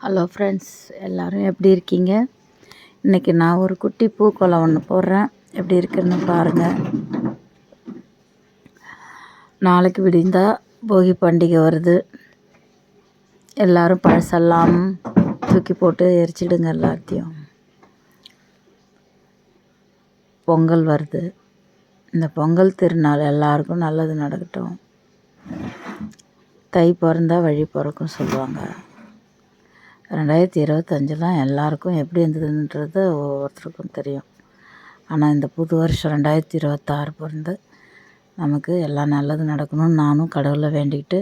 Hello friends, எல்லோரும் எப்படி இருக்கீங்க? இன்றைக்கி நான் ஒரு குட்டி பூக்கோலம் ஒன்று போடுறேன். எப்படி இருக்குன்னு பாருங்கள். நாளைக்கு விடிந்தால் போகி பண்டிகை வருது. எல்லோரும் பழசெல்லாம் தூக்கி போட்டு எரிச்சிடுங்க எல்லாத்தையும். பொங்கல் வருது. இந்த பொங்கல் திருநாள் எல்லாருக்கும் நல்லது நடக்கட்டும். தை பிறந்தா வழி பிறக்கும் சொல்லுவாங்க. 2025 எல்லாருக்கும் எப்படி இருந்ததுன்றது ஒவ்வொருத்தருக்கும் தெரியும். ஆனால் இந்த புது வருஷம் 2026 பிறந்து நமக்கு எல்லாம் நல்லது நடக்கணும்னு நானும் கடவுளை வேண்டிக்கிட்டு,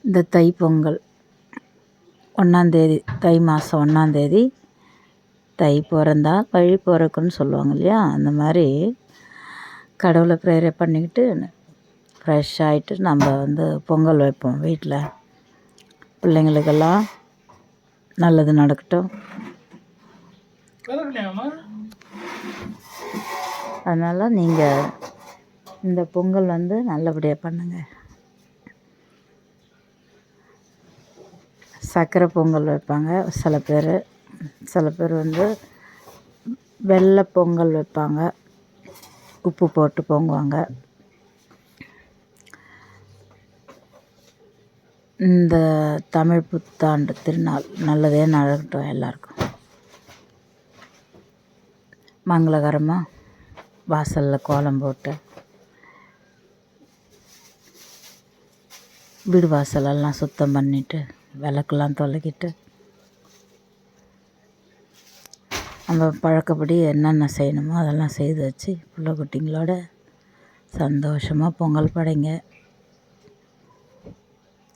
இந்த தை பொங்கல் 1ஆந்தேதி, தை மாதம் 1ஆந்தேதி தை பிறந்தா வழி பிறக்குன்னு சொல்லுவாங்க இல்லையா? அந்த மாதிரி கடவுளை ப்ரேயர் பண்ணிக்கிட்டு ஃப்ரெஷ் ஆகிட்டு நம்ம பொங்கல் வைப்போம் வீட்டில். பிள்ளைங்களுக்கெல்லாம் நல்லது நடக்கட்டும். அதனால் நீங்கள் இந்த பொங்கல் நல்லபடியாக பண்ணுங்கள். சர்க்கரை பொங்கல் வைப்பாங்க சில பேர் வெள்ளை பொங்கல் வைப்பாங்க, உப்பு போட்டு பொங்குவாங்க. இந்த தமிழ் புத்தாண்டு திருநாள் நல்லதே நடக்கட்டும். எல்லாருக்கும் மங்களகரமாக வாசலில் கோலம் போட்டு வீடு வாசலெல்லாம் சுத்தம் பண்ணிவிட்டு விளக்கெல்லாம் தொலைக்கிட்டு நம்ம பழக்கப்படி என்னென்ன செய்யணுமோ அதெல்லாம் செய்து வச்சு பிள்ளை குட்டிங்களோட சந்தோஷமாக பொங்கல் படைங்க.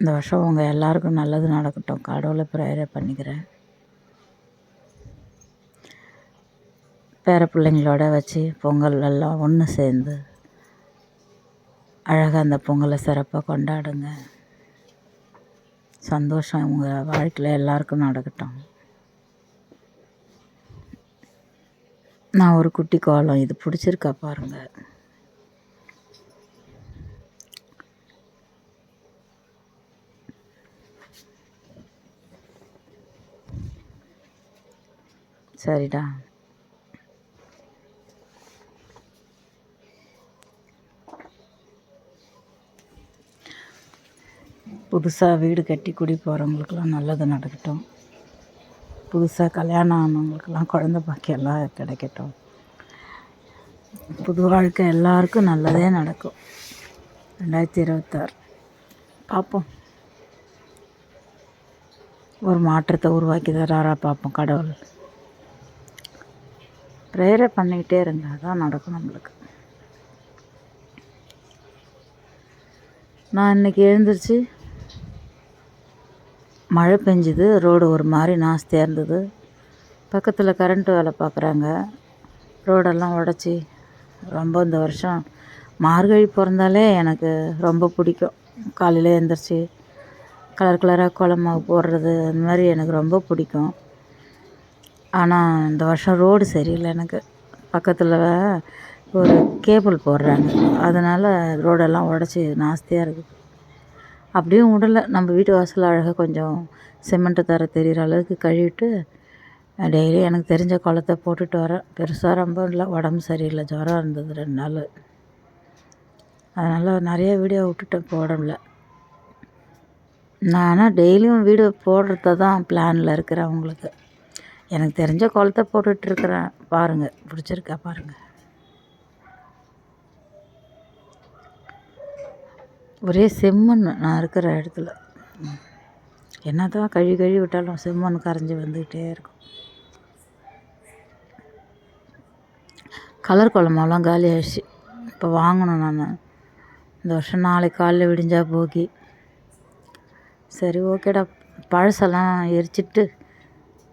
இந்த வருஷம் உங்கள் எல்லாருக்கும் நல்லது நடக்கட்டும். கடவுளை ப்ரேயர் பண்ணிக்கிறேன். பேர பிள்ளைங்களோட வச்சு பொங்கல் எல்லாம் ஒன்று சேர்ந்து அழகாக அந்த பொங்கலை சிறப்பாக கொண்டாடுங்க. சந்தோஷம் உங்கள் வாழ்க்கையில் எல்லாருக்கும் நடக்கட்டும். நான் ஒரு குட்டி கோலம், இது பிடிச்சிருக்கா பாருங்கள். சரிடா. புதுசாக வீடு கட்டி குடி போகிறவங்களுக்கெல்லாம் நல்லது நடக்கட்டும். புதுசாக கல்யாணம் ஆனவங்களுக்கெல்லாம் குழந்த பாக்கியெல்லாம் கிடைக்கட்டும். புது வாழ்க்கை எல்லாருக்கும் நல்லதே நடக்கும். 2026 பார்ப்போம். ஒரு மாற்றத்தை உருவாக்கி தராரா பார்ப்போம் கடவுள். ப்ரேயரை பண்ணிக்கிட்டே இருங்க, அதான் நடக்கும் நம்மளுக்கு. நான் இன்றைக்கி எழுந்திரிச்சு மழை பெஞ்சுது, ரோடு ஒரு மாதிரி நாஸ்தியாக இருந்தது. பக்கத்தில் கரண்ட்டு வேலை பார்க்குறாங்க. ரோடெல்லாம் உடச்சி ரொம்ப இந்த வருஷம் மார்கழி பிறந்தாலே எனக்கு ரொம்ப பிடிக்கும். காலையில் எழுந்திரிச்சி கலர் கலராக கோலமாவு போடுறது அந்த மாதிரி எனக்கு ரொம்ப பிடிக்கும். ஆனால் இந்த வருஷம் ரோடு சரியில்லை. எனக்கு பக்கத்தில் ஒரு கேபிள் போடுறாங்க, அதனால் ரோடெல்லாம் உடச்சி நாஸ்தியாக இருக்குது. அப்படியும் விடலை, நம்ம வீட்டு வாசல் அழகாக கொஞ்சம் சிமெண்ட்டு தர தெரிகிற அளவுக்கு கழுவிட்டு டெய்லி எனக்கு தெரிஞ்ச குளத்தை போட்டுட்டு வரேன். பெருசாக ரொம்ப இல்லை, உடம்பு சரியில்லை, ஜுரம் இருந்தது 2 நாள். அதனால் நிறைய வீடியோ விட்டுட்டேன், போடல. நான் ஆனால் டெய்லியும் வீடியோ போடுறத தான் பிளானில் இருக்கிறேன். அவங்களுக்கு எனக்கு தெரிஞ்ச குளத்தை போட்டுட்ருக்குறேன். பாருங்கள், பிடிச்சிருக்கா பாருங்கள். ஒரே செம்மண் நான் இருக்கிற இடத்துல. என்ன தான் கழுவி விட்டாலும் செம்மண் கரைஞ்சி வந்துக்கிட்டே இருக்கும். கலர் குழம்பெல்லாம் காலி ஆகிடுச்சு. இப்போ வாங்கணும் நான் இந்த வருஷம். நாளைக்கு காலையில் விடிஞ்சா போகி. சரி, ஓகேடா. பழசெல்லாம் எரிச்சிட்டு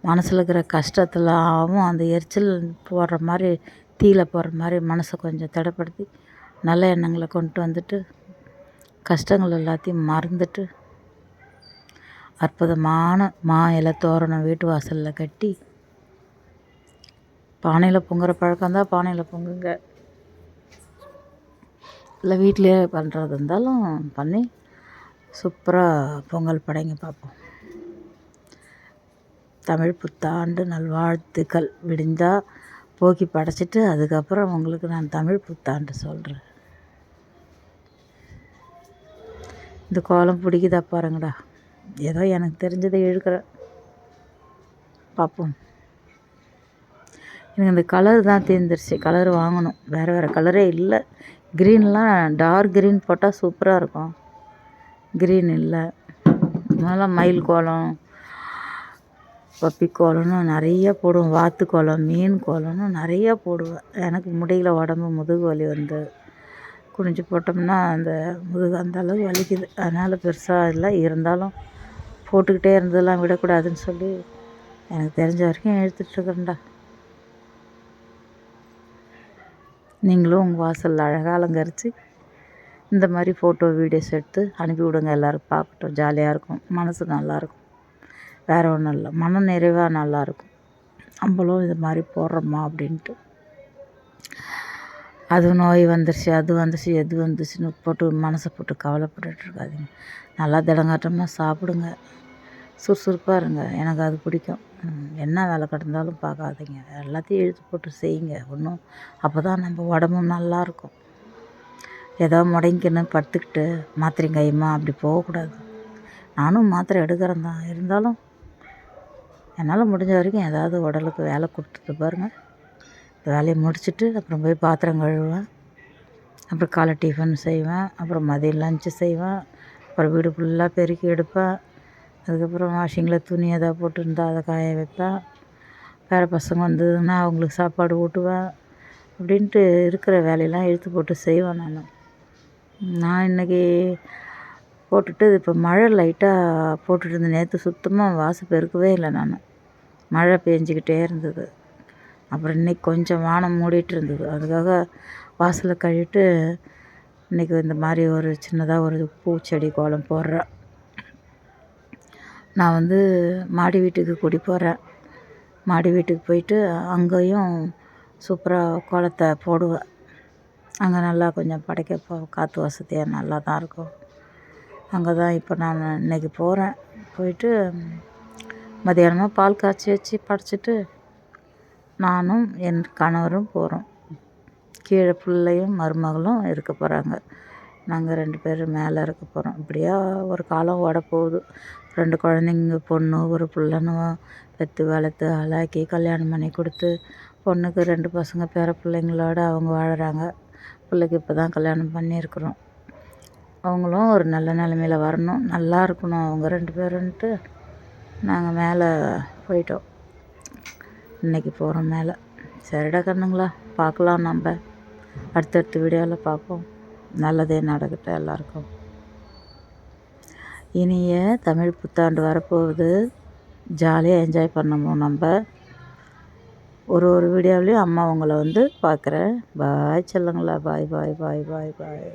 மனசில் இருக்கிற கஷ்டத்தெல்லாம் அந்த எரிச்சல் போடுற மாதிரி, தீயில் போடுற மாதிரி மனசை கொஞ்சம் தடைப்படுத்தி நல்ல எண்ணங்களை கொண்டு வந்துட்டு கஷ்டங்கள் எல்லாத்தையும் மறந்துட்டு அற்புதமான மா இலை தோரணம் வீட்டு வாசலில் கட்டி, பானையில் பொங்குற பழக்கம் தான் பானையில் பொங்குங்க, இல்லை வீட்டிலே பண்ணுறது இருந்தாலும் பண்ணி சூப்பராக பொங்கல் படைங்க பார்ப்போம். தமிழ் புத்தாண்டு நல்வாழ்த்துக்கள். விடிஞ்சால் போக்கி படைச்சிட்டு அதுக்கப்புறம் உங்களுக்கு நான் தமிழ் புத்தாண்டு சொல்கிறேன். இந்த கோலம் பிடிக்குதா பாருங்கடா. ஏதோ எனக்கு தெரிஞ்சதை இழுக்கிறேன், பார்ப்போம். எனக்கு இந்த கலர் தான் தீர்ந்துருச்சு. கலர் வாங்கணும், வேறு கலரே இல்லை. க்ரீன்லாம் டார்க் க்ரீன் போட்டால் சூப்பராக இருக்கும். க்ரீன் இல்லை. அதனால் மயில் கோலம், பப்பி கோலம்னு நிறைய போடுவேன். வாத்து கோலம், மீன் கோலம்னு நிறையா போடுவேன். எனக்கு முடியல, உடம்பு முதுகு வலி வந்து குனிஞ்சு போட்டோம்னா அந்த முதுகு அந்த அளவுக்கு வலிக்குது. அதனால் பெருசாக இல்லை, இருந்தாலும் போட்டுக்கிட்டே இருந்ததெல்லாம் விடக்கூடாதுன்னு சொல்லி எனக்கு தெரிஞ்ச வரைக்கும் எடுத்துகிட்ருக்கேன்டா. நீங்களும் உங்கள் வாசலில் அழகாக அலங்கரித்து இந்த மாதிரி ஃபோட்டோ வீடியோஸ் எடுத்து அனுப்பி விடுங்க. எல்லோரும் பார்க்கட்டும், ஜாலியாக இருக்கும், மனசு நல்லாயிருக்கும். வேறு ஒன்றும் இல்லை, மன நிறைவாக நல்லாயிருக்கும். நம்மளும் இது மாதிரி போடுறோமா அப்படின்ட்டு. அது நோய் வந்துருச்சு, அது வந்துச்சு, எது வந்துச்சுன்னு போட்டு மனசை போட்டு கவலைப்பட்டுட்டு இருக்காதீங்க. நல்லா திடங்காட்டமாக சாப்பிடுங்க, சுறுசுறுப்பாக இருங்க. எனக்கு அது பிடிக்கும். என்ன வேலை கிடந்தாலும் பார்க்காதீங்க, எல்லாத்தையும் இழுத்து போட்டு செய்யுங்க ஒன்றும். அப்போ தான் நம்ம உடம்பும் நல்லாயிருக்கும். ஏதோ முடங்கின்னு படுத்துக்கிட்டு மாத்திரையும் கையுமா அப்படி போகக்கூடாது. நானும் மாத்திரை எடுக்கிறேன் தான், இருந்தாலும் என்னால் முடிஞ்ச வரைக்கும் ஏதாவது உடலுக்கு வேலை கொடுத்துட்டு பாருங்கள். இந்த வேலையை முடிச்சுட்டு அப்புறம் போய் பாத்திரம் கழுவேன், அப்புறம் காலை டிஃபன் செய்வேன், அப்புறம் மதியம் லஞ்சு செய்வேன், அப்புறம் வீடு ஃபுல்லாக பெருக்கி எடுப்பேன். அதுக்கப்புறம் வாஷிங்கில் துணி எதாவது போட்டுருந்தா அதை காய வைப்பேன். வேறு பசங்க வந்ததுன்னா அவங்களுக்கு சாப்பாடு ஊட்டுவேன். அப்படின்ட்டு இருக்கிற வேலையெல்லாம் இழுத்து போட்டு செய்வேன். நான் இன்றைக்கி போட்டுட்டு இப்போ மழை லைட்டாக போட்டுட்டு இருந்தேன். நேற்று சுத்தமாக வாசல் பெருக்கவே இல்லை நான், மழை பெஞ்சிக்கிட்டே இருந்தது. அப்புறம் இன்றைக்கி கொஞ்சம் வானம் மூடிட்டு இருந்தது, அதுக்காக வாசலை கழுவிட்டு இன்றைக்கி இந்த மாதிரி ஒரு சின்னதாக ஒரு பூச்செடி கோலம் போடுறேன். நான் வந்து மாடி வீட்டுக்கு குடி போகிறேன். மாடி வீட்டுக்கு போயிட்டு அங்கேயும் சூப்பராக கோலத்தை போடுவேன். அங்கே நல்லா கொஞ்சம் படைக்க காற்று வசதியாக நல்லா தான் இருக்கும். அங்கே தான் இப்போ நான் இன்றைக்கி போகிறேன். போயிட்டு மதியானமாக பால் காய்ச்சி வச்சு படைச்சிட்டு நானும் என் கணவரும் போகிறோம். கீழே பிள்ளையும் மருமகளும் இருக்க போகிறாங்க. நாங்கள் 2 பேரும் மேலே இருக்க போகிறோம். இப்படியா ஒரு காலம் ஓட போகுது. 2 குழந்தைங்க, பொண்ணு ஒரு பிள்ளைன்னு பெற்று வளர்த்து ஆளாக்கி கல்யாணம் பண்ணி கொடுத்து, பொண்ணுக்கு 2 பசங்க பேர பிள்ளைங்களோட அவங்க வாழுறாங்க. பிள்ளைக்கு இப்போ தான் கல்யாணம் பண்ணியிருக்கிறோம். அவங்களும் ஒரு நல்ல நிலமையில வரணும், நல்லா இருக்கணும் அவங்க 2 பேருன்ட்டு நாங்கள் மேலே போயிட்டோம். இன்றைக்கி போகிறோம் மேலே. சரிடா கண்ணுங்களா, பார்க்கலாம். நம்ம அடுத்தடுத்த வீடியோவில் பார்ப்போம். நல்லதே நடக்கட்டும் எல்லாருக்கும். இனிய தமிழ் புத்தாண்டு வரப்போகுது. ஜாலியாக என்ஜாய் பண்ணணும். நம்ம ஒரு வீடியோவிலையும் அம்மா உங்களை வந்து பார்க்குறேன். பாய் செல்லுங்களா, பாய் பாய் பாய் பாய் பாய்.